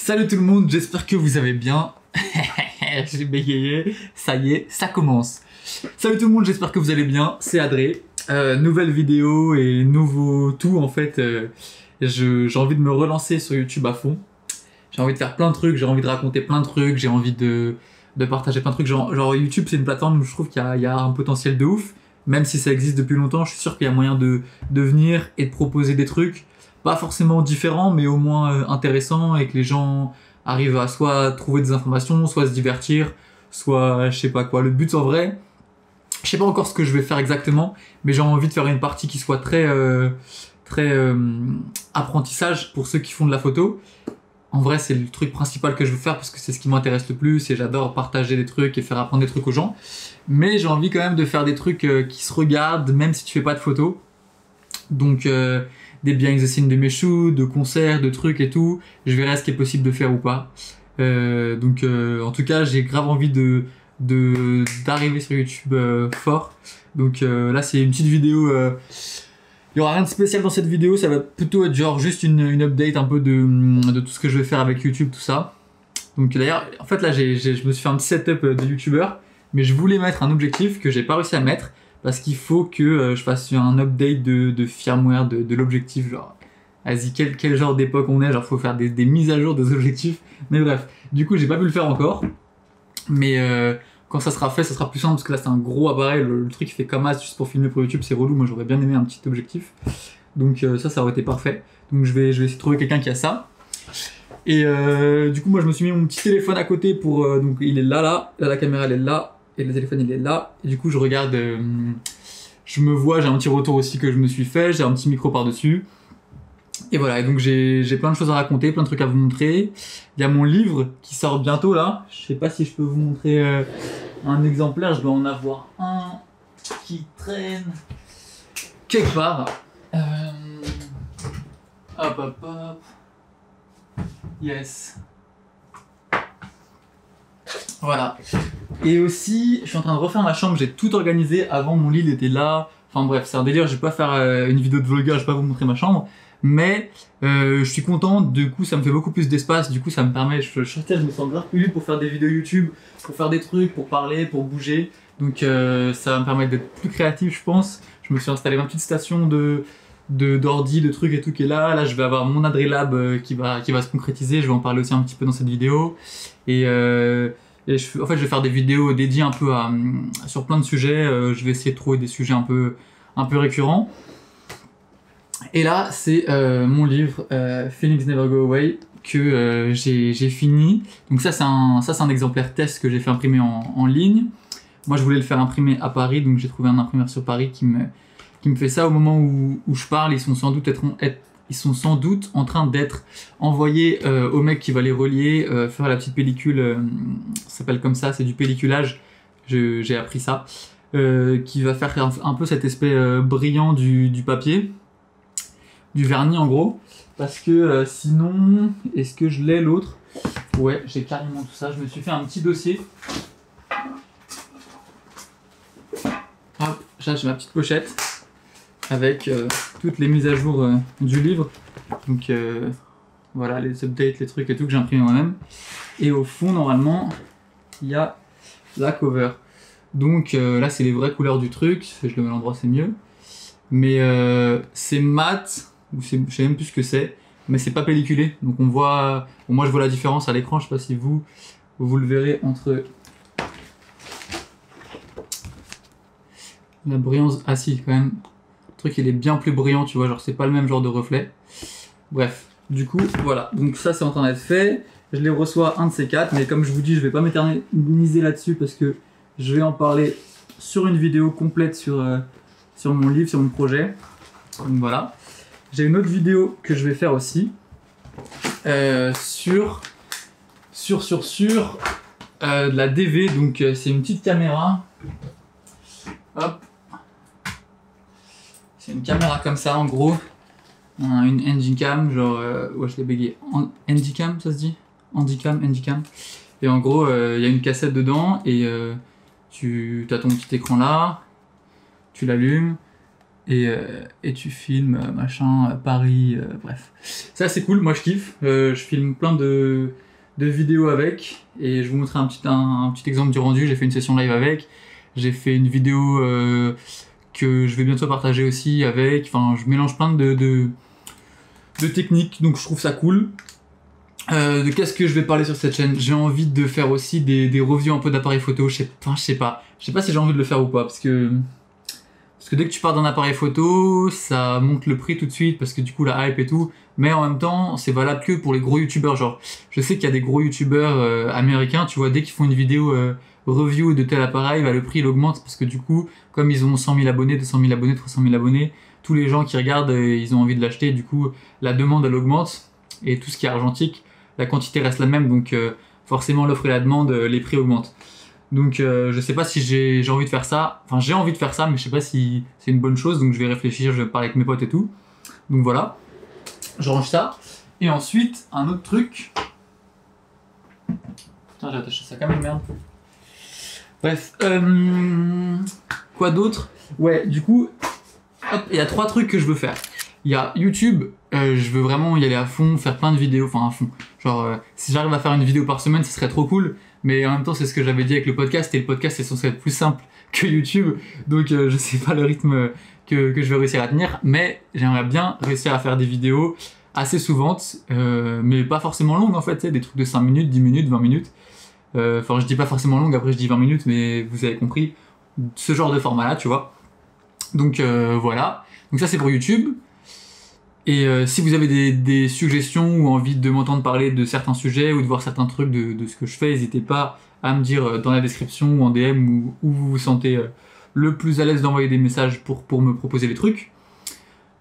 Salut tout le monde, j'espère que vous allez bien. J'ai bégayé, ça y est, ça commence. Salut tout le monde, j'espère que vous allez bien, c'est Adré. Nouvelle vidéo et nouveau tout en fait. J'ai envie de me relancer sur YouTube à fond. J'ai envie de faire plein de trucs, j'ai envie de raconter plein de trucs, j'ai envie de partager plein de trucs. Genre YouTube c'est une plateforme où je trouve qu'il y a un potentiel de ouf. Même si ça existe depuis longtemps, je suis sûr qu'il y a moyen de venir et de proposer des trucs. Pas forcément différents, mais au moins intéressants et que les gens arrivent à soit trouver des informations, soit se divertir, soit je sais pas quoi. Le but en vrai, je sais pas encore ce que je vais faire exactement, mais j'ai envie de faire une partie qui soit très apprentissage pour ceux qui font de la photo. En vrai, c'est le truc principal que je veux faire parce que c'est ce qui m'intéresse le plus et j'adore partager des trucs et faire apprendre des trucs aux gens. Mais j'ai envie quand même de faire des trucs qui se regardent, même si tu fais pas de photos. Donc des behind the scenes de mes shoots, de concerts, de trucs et tout. Je verrai ce qui est possible de faire ou pas. En tout cas, j'ai grave envie d'arriver sur YouTube fort. Donc là, c'est une petite vidéo. Il y aura rien de spécial dans cette vidéo. Ça va plutôt être genre juste une update un peu de tout ce que je vais faire avec YouTube, tout ça. Donc d'ailleurs, en fait là, je me suis fait un petit setup de YouTubeur, mais je voulais mettre un objectif que j'ai pas réussi à mettre. Parce qu'il faut que je fasse un update de firmware de l'objectif, genre, vas-y, quel genre d'époque on est, genre faut faire des mises à jour des objectifs, mais bref, du coup j'ai pas pu le faire encore, mais quand ça sera fait, ça sera plus simple, parce que là c'est un gros appareil, le truc qui fait comme as juste pour filmer pour YouTube, c'est relou, moi j'aurais bien aimé un petit objectif, donc ça aurait été parfait, donc je vais essayer de trouver quelqu'un qui a ça, et du coup moi je me suis mis mon petit téléphone à côté pour, donc il est là, la caméra elle est là, et le téléphone il est là, et du coup je regarde, je me vois, j'ai un petit retour aussi que je me suis fait, j'ai un petit micro par dessus, et voilà, et donc j'ai plein de choses à raconter, plein de trucs à vous montrer. Il y a mon livre qui sort bientôt là, je sais pas si je peux vous montrer un exemplaire, je dois en avoir un qui traîne quelque part. Hop, yes. Voilà. Et aussi, je suis en train de refaire ma chambre, j'ai tout organisé. Avant, mon lit il était là. Enfin bref, c'est un délire, je vais pas faire une vidéo de vlogger, je vais pas vous montrer ma chambre. Mais je suis content, du coup ça me fait beaucoup plus d'espace, du coup ça me permet, je me sens grave plus libre pour faire des vidéos YouTube, pour faire des trucs, pour parler, pour bouger. Donc ça va me permettre d'être plus créatif je pense. Je me suis installé ma petite station d'ordi, de trucs et tout qui est là. Là je vais avoir mon AdreLab qui va se concrétiser, je vais en parler aussi un petit peu dans cette vidéo. Et en fait je vais faire des vidéos dédiées un peu sur plein de sujets, je vais essayer de trouver des sujets un peu récurrents. Et là c'est mon livre Feelings Never Go Away que j'ai fini. Donc ça c'est un exemplaire test que j'ai fait imprimer en ligne. Moi je voulais le faire imprimer à Paris, donc j'ai trouvé un imprimeur sur Paris qui me fait ça au moment où je parle. Ils sont sans doute en train d'être envoyés au mec qui va les relier, faire la petite pellicule, ça s'appelle comme ça, c'est du pelliculage, j'ai appris ça, qui va faire un peu cet aspect brillant du papier, du vernis en gros, parce que sinon, est-ce que je l'ai l'autre? Ouais, j'ai carrément tout ça, je me suis fait un petit dossier. Hop, là j'ai ma petite pochette avec toutes les mises à jour du livre, donc voilà les updates, les trucs et tout que j'ai imprimé moi-même, et au fond normalement il y a la cover, donc là c'est les vraies couleurs du truc, si je le mets à l'endroit c'est mieux, mais c'est mat, ou je sais même plus ce que c'est, mais c'est pas pelliculé, donc on voit, bon, moi je vois la différence à l'écran, je sais pas si vous le verrez entre la brillance, ah si quand même, le truc il est bien plus brillant, tu vois, genre c'est pas le même genre de reflet. Bref, du coup voilà, donc ça c'est en train d'être fait, je les reçois un de ces quatre, mais comme je vous dis je vais pas m'éterniser là-dessus parce que je vais en parler sur une vidéo complète sur mon livre, sur mon projet. Donc voilà, j'ai une autre vidéo que je vais faire aussi sur de la DV, donc c'est une petite caméra, hop. C'est une caméra comme ça en gros, une Handycam, genre, ouais je l'ai bégayé, Handycam ça se dit? Handycam, et en gros il y a une cassette dedans et tu as ton petit écran là, tu l'allumes et tu filmes, machin, Paris, bref. Ça, c'est cool, moi je kiffe. Je filme plein de vidéos avec, et je vous montrer un petit exemple du rendu. J'ai fait une session live avec, j'ai fait une vidéo que je vais bientôt partager aussi avec. Enfin, je mélange plein de techniques, donc je trouve ça cool. De qu'est-ce que je vais parler sur cette chaîne? J'ai envie de faire aussi des reviews un peu d'appareils photo. Je sais pas si j'ai envie de le faire ou pas, parce que dès que tu pars d'un appareil photo, ça monte le prix tout de suite, parce que du coup la hype et tout, mais en même temps c'est valable que pour les gros youtubeurs. Genre, je sais qu'il y a des gros youtubeurs américains, tu vois, dès qu'ils font une vidéo review de tel appareil, bah, le prix il augmente, parce que du coup, comme ils ont 100 000 abonnés, 200 000 abonnés, 300 000 abonnés, tous les gens qui regardent, ils ont envie de l'acheter, du coup la demande elle augmente, et tout ce qui est argentique, la quantité reste la même, donc forcément l'offre et la demande, les prix augmentent. Donc je sais pas si j'ai envie de faire ça, enfin j'ai envie de faire ça, mais je sais pas si c'est une bonne chose, donc je vais réfléchir, je vais parler avec mes potes et tout. Donc voilà, je range ça. Et ensuite, un autre truc... Putain, j'ai attaché ça comme une merde. Bref, quoi d'autre? Ouais, du coup, hop, il y a 3 trucs que je veux faire. Il y a YouTube, je veux vraiment y aller à fond, faire plein de vidéos, enfin à fond. Genre, si j'arrive à faire une vidéo par semaine, ce serait trop cool. Mais en même temps, c'est ce que j'avais dit avec le podcast, et le podcast c'est censé être plus simple que YouTube. Donc je sais pas le rythme que je vais réussir à tenir, mais j'aimerais bien réussir à faire des vidéos assez souvantes, mais pas forcément longues en fait, tu sais, des trucs de 5 minutes, 10 minutes, 20 minutes. Enfin, je dis pas forcément longues, après je dis 20 minutes, mais vous avez compris, ce genre de format-là, tu vois. Donc voilà, donc ça c'est pour YouTube. Et si vous avez des suggestions ou envie de m'entendre parler de certains sujets ou de voir certains trucs de ce que je fais, n'hésitez pas à me dire dans la description ou en DM où vous vous sentez le plus à l'aise d'envoyer des messages pour me proposer les trucs.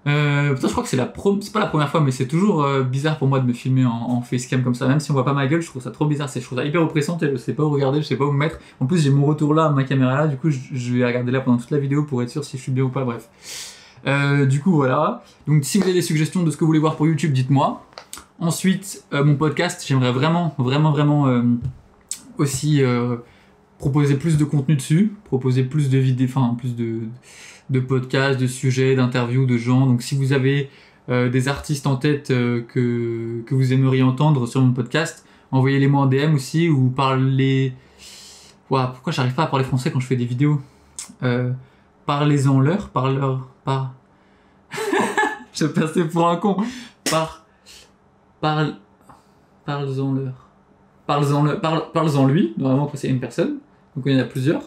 Putain, je crois que c'est pas la première fois, mais c'est toujours bizarre pour moi de me filmer en facecam comme ça, même si on voit pas ma gueule, je trouve ça trop bizarre, je trouve ça hyper oppressant, je sais pas où regarder, je sais pas où me mettre. En plus j'ai mon retour là, ma caméra là, du coup je vais regarder là pendant toute la vidéo pour être sûr si je suis bien ou pas, bref. Du coup voilà, donc si vous avez des suggestions de ce que vous voulez voir pour YouTube, dites-moi. Ensuite, mon podcast, j'aimerais vraiment aussi proposer plus de contenu dessus, proposer plus de vidéos, enfin plus de podcasts, de sujets, d'interviews de gens. Donc si vous avez des artistes en tête que vous aimeriez entendre sur mon podcast, envoyez-les moi en DM aussi, ou parlez... Ouah, pourquoi j'arrive pas à parler français quand je fais des vidéos? Parlez-en leur, par... Je vais passer pour un con. Parle-en leur. Parle-en lui, normalement quand c'est une personne, donc il y en a plusieurs.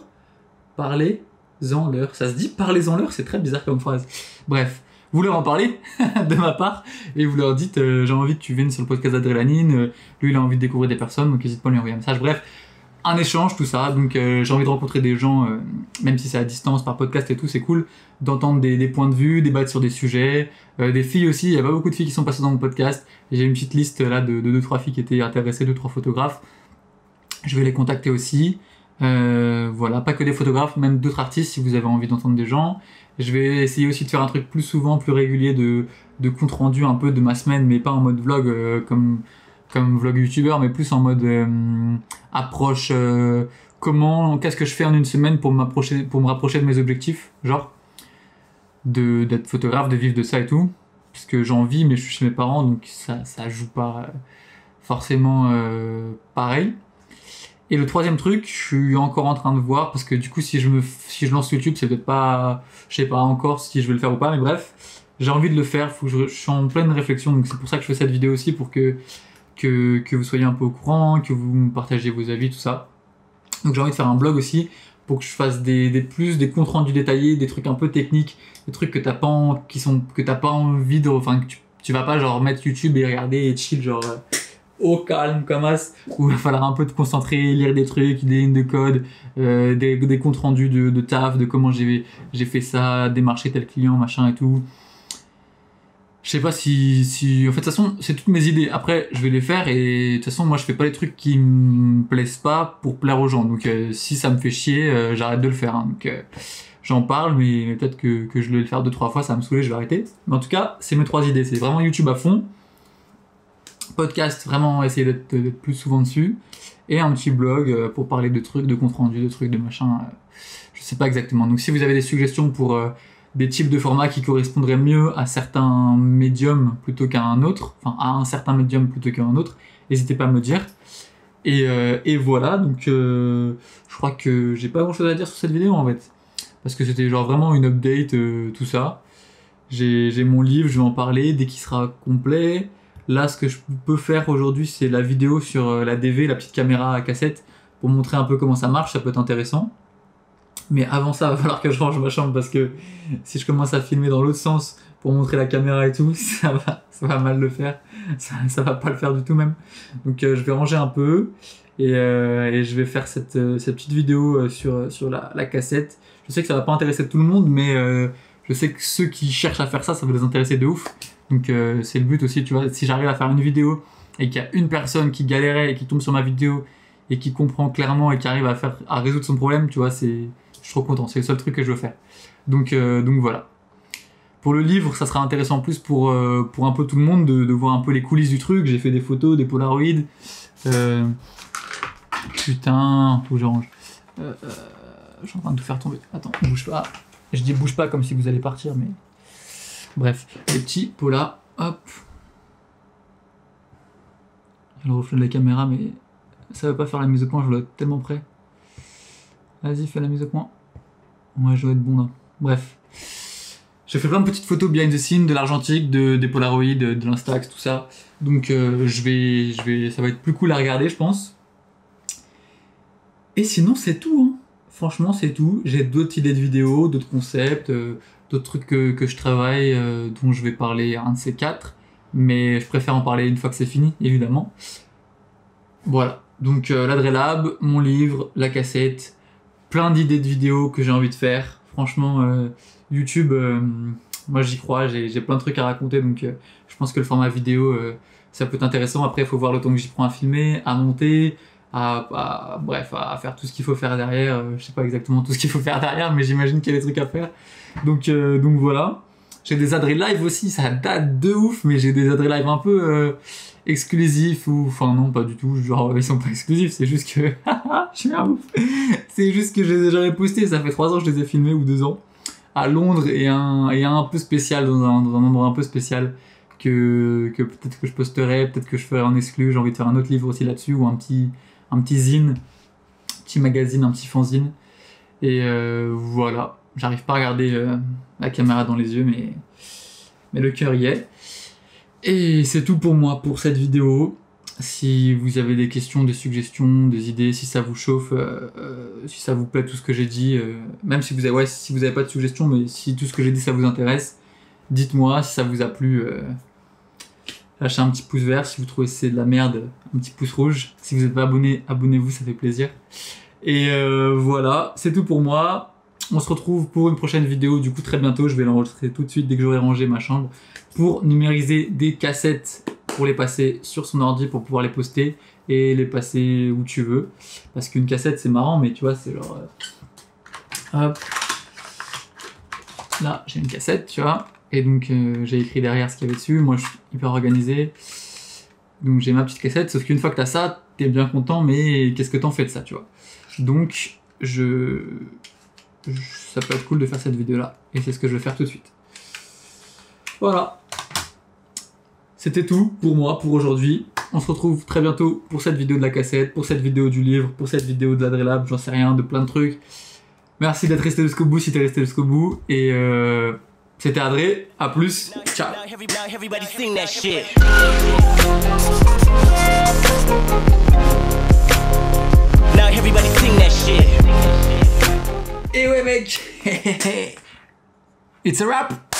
Parlez-en leur. Ça se dit parlez-en leur, c'est très bizarre comme phrase. Bref, vous leur en parlez de ma part, et vous leur dites j'ai envie que tu viennes sur le podcast d'Adrénaline, lui il a envie de découvrir des personnes, donc n'hésite pas à lui envoyer un message. Bref, un échange, tout ça, donc j'ai envie de rencontrer des gens, même si c'est à distance, par podcast et tout, c'est cool d'entendre des points de vue, débattre sur des sujets, des filles aussi, il y a pas beaucoup de filles qui sont passées dans mon podcast, j'ai une petite liste là de 2-3 filles qui étaient intéressées, 2-3 photographes, je vais les contacter aussi, voilà, pas que des photographes, même d'autres artistes si vous avez envie d'entendre des gens. Je vais essayer aussi de faire un truc plus souvent, plus régulier de compte rendu un peu de ma semaine, mais pas en mode vlog comme vlog youtubeur, mais plus en mode approche, qu'est-ce que je fais en une semaine pour me rapprocher de mes objectifs, genre d'être photographe, de vivre de ça et tout, parce que j'en vis, mais je suis chez mes parents, donc ça joue pas forcément pareil. Et le troisième truc, je suis encore en train de voir, parce que du coup si je lance YouTube, c'est peut-être pas, je sais pas encore si je vais le faire ou pas, mais bref, j'ai envie de le faire, je suis en pleine réflexion, donc c'est pour ça que je fais cette vidéo aussi, pour que vous soyez un peu au courant, que vous me partagez vos avis, tout ça. Donc j'ai envie de faire un blog aussi, pour que je fasse des comptes rendus détaillés, des trucs un peu techniques, des trucs que t'as pas envie de, enfin que tu vas pas genre mettre YouTube et regarder et chill genre au calme comme as, où il va falloir un peu te concentrer, lire des trucs, des lignes de code, des comptes rendus de taf, de comment j'ai fait ça, démarcher tel client, machin et tout. Je sais pas si en fait de toute façon c'est toutes mes idées, après je vais les faire, et de toute façon moi je fais pas les trucs qui me plaisent pas pour plaire aux gens, donc si ça me fait chier, j'arrête de le faire, hein. Donc j'en parle, mais peut-être que je vais le faire 2-3 fois, ça va me saouler, je vais arrêter. Mais en tout cas c'est mes 3 idées, c'est vraiment YouTube à fond, podcast vraiment essayer d'être plus souvent dessus, et un petit blog pour parler de trucs, de compte rendu, de trucs, de machin, je sais pas exactement. Donc si vous avez des suggestions pour des types de formats qui correspondraient mieux à certains médiums plutôt qu'à un autre, enfin à un certain médium plutôt qu'à un autre, n'hésitez pas à me dire. Et voilà, donc je crois que j'ai pas grand chose à dire sur cette vidéo en fait, parce que c'était genre vraiment une update, tout ça. J'ai mon livre, je vais en parler dès qu'il sera complet. Là, ce que je peux faire aujourd'hui, c'est la vidéo sur la DV, la petite caméra à cassette, pour montrer un peu comment ça marche, ça peut être intéressant. Mais avant ça, il va falloir que je range ma chambre, parce que si je commence à filmer dans l'autre sens pour montrer la caméra et tout, ça va mal le faire. Ça va pas le faire du tout même. Donc je vais ranger un peu et je vais faire cette petite vidéo sur la cassette. Je sais que ça va pas intéresser tout le monde, mais je sais que ceux qui cherchent à faire ça, ça va les intéresser de ouf. Donc c'est le but aussi, tu vois. Si j'arrive à faire une vidéo et qu'il y a une personne qui galérait et qui tombe sur ma vidéo et qui comprend clairement et qui arrive à résoudre son problème, tu vois, je suis trop content. C'est le seul truc que je veux faire. Donc voilà. Pour le livre, ça sera intéressant en plus pour un peu tout le monde de voir un peu les coulisses du truc. J'ai fait des photos, des polaroids. Putain, faut que je range. Je suis en train de tout faire tomber. Attends, bouge pas. Je dis bouge pas comme si vous allez partir, mais... Bref, les petits polas, hop. Il y a le reflet de la caméra, mais ça veut pas faire la mise au point, je dois être tellement près. Vas-y, fais la mise au point. Ouais, je dois être bon là. Bref. J'ai fait plein de petites photos behind the scene, de l'argentique, des polaroids, de l'instax, tout ça. Donc ça va être plus cool à regarder, je pense. Et sinon, c'est tout, hein. Franchement, c'est tout. J'ai d'autres idées de vidéos, d'autres concepts, d'autres trucs que je travaille, dont je vais parler un de ces quatre. Mais je préfère en parler une fois que c'est fini, évidemment. Voilà. Donc l'Adrelab, mon livre, la cassette, plein d'idées de vidéos que j'ai envie de faire. Franchement, YouTube, moi j'y crois, j'ai plein de trucs à raconter, donc je pense que le format vidéo, ça peut être intéressant. Après, il faut voir le temps que j'y prends à filmer, à monter, bref, à faire tout ce qu'il faut faire derrière. Je sais pas exactement tout ce qu'il faut faire derrière, mais j'imagine qu'il y a des trucs à faire. Donc voilà. J'ai des Adré Live aussi, ça date de ouf, mais j'ai des Adré Live un peu exclusifs, ou... Enfin non, pas du tout, genre ils sont pas exclusifs, c'est juste que... Je suis un ouf. C'est juste que je les ai jamais postés, ça fait 3 ans que je les ai filmés, ou 2 ans. À Londres, et un peu spécial, dans un endroit un peu spécial, que peut-être que je posterai, peut-être que je ferai en exclu. J'ai envie de faire un autre livre aussi là-dessus, ou un petit zine, un petit magazine, un petit fanzine. Et voilà, j'arrive pas à regarder la caméra dans les yeux, mais le cœur y est. Et c'est tout pour moi pour cette vidéo. Si vous avez des questions, des suggestions, des idées, si ça vous chauffe, si ça vous plaît tout ce que j'ai dit, même si vous avez pas de suggestions, mais si tout ce que j'ai dit ça vous intéresse, dites-moi. Si ça vous a plu, lâchez un petit pouce vert. Si vous trouvez que c'est de la merde, un petit pouce rouge. Si vous n'êtes pas abonné, abonnez-vous, ça fait plaisir. Et voilà, c'est tout pour moi. On se retrouve pour une prochaine vidéo, du coup très bientôt. Je vais l'enregistrer tout de suite dès que j'aurai rangé ma chambre, pour numériser des cassettes, pour les passer sur son ordi, pour pouvoir les poster et les passer où tu veux. Parce qu'une cassette c'est marrant, mais tu vois, c'est genre... hop. Là, j'ai une cassette, tu vois. Et donc j'ai écrit derrière ce qu'il y avait dessus. Moi je suis hyper organisé. Donc j'ai ma petite cassette, sauf qu'une fois que t'as ça, t'es bien content, mais qu'est-ce que t'en fais de ça, tu vois. Donc ça peut être cool de faire cette vidéo là, et c'est ce que je vais faire tout de suite. Voilà. C'était tout pour moi, pour aujourd'hui. On se retrouve très bientôt pour cette vidéo de la cassette, pour cette vidéo du livre, pour cette vidéo de l'Adrelab, j'en sais rien, de plein de trucs. Merci d'être resté jusqu'au bout si t'es resté jusqu'au bout, et c'était Adré, à plus, ciao. Et ouais mec, it's a wrap.